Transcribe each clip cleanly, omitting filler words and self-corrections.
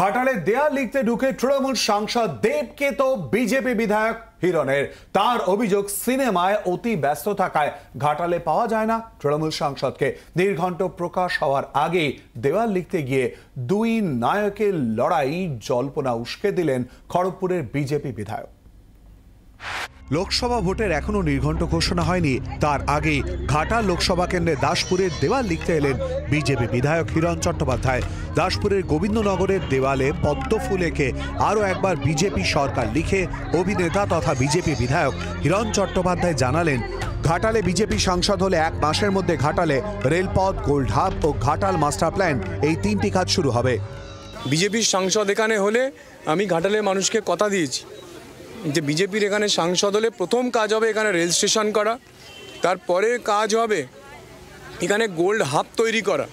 ঘাটালে দেয়াল লিখতে ঢুকে তৃণমূল সাংসদ দেবকে তো বিজেপি বিধায়ক হিরণের। তার অভিযোগ, সিনেমায় অতি ব্যস্ত থাকায় ঘাটালে পাওয়া যায় না তৃণমূল সাংসদকে। নির্ঘণ্ট প্রকাশ হওয়ার আগে দেওয়াল লিখতে গিয়ে দুই নায়কের লড়াই জল্পনা উস্কে দিলেন খড়গপুরের বিজেপি বিধায়ক। লোকসভা ভোটের এখনো নির্ঘণ্ট ঘোষণা হয়নি, তার আগে ঘাটাল লোকসভা কেন্দ্রে দাসপুরের দেওয়াল লিখতে এলেন বিজেপি বিধায়ক হিরণ চট্টোপাধ্যায়। দাসপুরের গোবিন্দনগরের দেওয়ালে পদ্ম ফুল এঁকে আরও একবার বিজেপি সরকার লিখে অভিনেতা তথা বিজেপি বিধায়ক হিরণ চট্টোপাধ্যায় জানালেন, ঘাটালে বিজেপি সাংসদ হলে 1 মাসের মধ্যে ঘাটালে রেলপথ, গোল্ড হাব ও ঘাটাল মাস্টার প্ল্যান এই 3টি কাজ শুরু হবে। বিজেপির সাংসদ এখানে হলে আমি ঘাটালের মানুষকে কথা দিয়েছি যে বিজেপির এখানে সাংসদ হলে প্রথম কাজ হবে এখানে রেল স্টেশন করা, তারপরে কাজ হবে এখানে গোল্ড হাব তৈরি করা,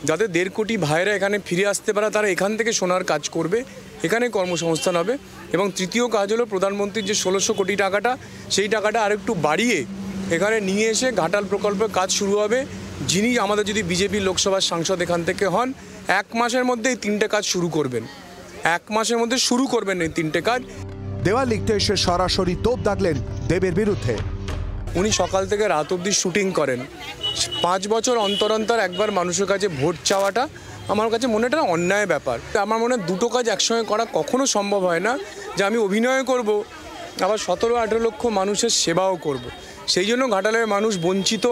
যাতে 1.5 কোটি ভাইরা এখানে ফিরে আসতে পারে, তারা এখান থেকে সোনার কাজ করবে, এখানে কর্মসংস্থান হবে। এবং তৃতীয় কাজ হলো প্রধানমন্ত্রীর যে 1600 কোটি টাকাটা, সেই টাকাটা আরেকটু বাড়িয়ে এখানে নিয়ে এসে ঘাটাল প্রকল্পের কাজ শুরু হবে। যিনি আমাদের যদি বিজেপি লোকসভার সাংসদ এখান থেকে হন, 1 মাসের মধ্যে এই 3টে কাজ শুরু করবেন। 1 মাসের মধ্যে শুরু করবেন এই 3টে কাজ। দেওয়াল লিখতে এসে সরাসরি তোপ দাগলেন দেবের বিরুদ্ধে। উনি সকাল থেকে রাত অবধি শুটিং করেন। 5 বছর অন্তর অন্তর একবার মানুষের কাছে ভোট চাওয়াটা আমার কাছে মনে একটা অন্যায় ব্যাপার। আমার মনে হয় দুটো কাজ একসঙ্গে করা কখনো সম্ভব হয় না, যে আমি অভিনয় করব আবার 17-18 লক্ষ মানুষের সেবাও করব। সেই জন্য ঘাটালের মানুষ বঞ্চিত।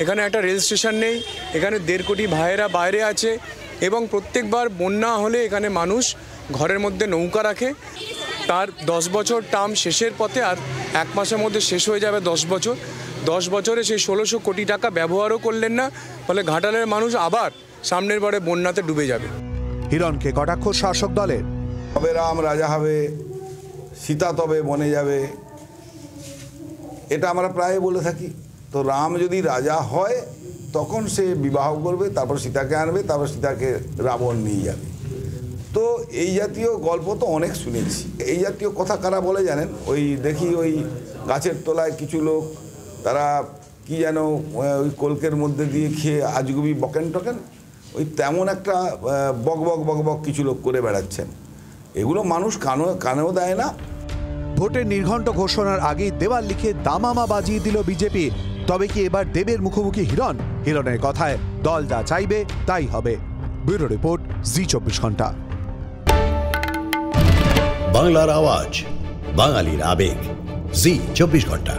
এখানে একটা রেল স্টেশন নেই, এখানে 1.5 কোটি ভাইয়েরা বাইরে আছে, এবং প্রত্যেকবার বন্যা হলে এখানে মানুষ ঘরের মধ্যে নৌকা রাখে। তার 10 বছর টার্ম শেষের পথে, আর 1 মাসের মধ্যে শেষ হয়ে যাবে 10 বছর। 10 বছরে সেই 1600 কোটি টাকা ব্যবহারও করলেন না, ফলে ঘাটালের মানুষ আবার সামনের বারে বন্যাতে ডুবে যাবে। হিরণকে কটাক্ষ শাসক দলের। তবে রাম রাজা হবে, সীতা তবে বনে যাবে, এটা আমরা প্রায় বলে থাকি। তো রাম যদি রাজা হয় তখন সে বিবাহ করবে, তারপর সীতাকে আনবে, তারপর সীতাকে রাবণ নিয়ে যাবে। তো এই জাতীয় গল্প তো অনেক শুনেছি। এই জাতীয় কথা কারা বলে জানেন? ওই দেখি ওই গাছের তলায় কিছু লোক, তারা কি যেন ওই কলকের মধ্যে দিয়ে খেয়ে আজগুবি বকেন টকেন, ওই তেমন একটা বক বক বক বক কিছু লোক করে বেড়াচ্ছেন। এগুলো মানুষ কানেও দেয় না। ভোটের নির্ঘণ্ট ঘোষণার আগেই দেওয়াল লিখে দামামা বাজিয়ে দিল বিজেপি। তবে কি এবার দেবের মুখোমুখি হিরণ? হিরণের কথায় দল যা চাইবে তাই হবে। ব্যুরো রিপোর্ট, জি 24 ঘন্টা। বাংলার আওয়াজ, বাঙালির আবেগ, জি 24 ঘন্টা।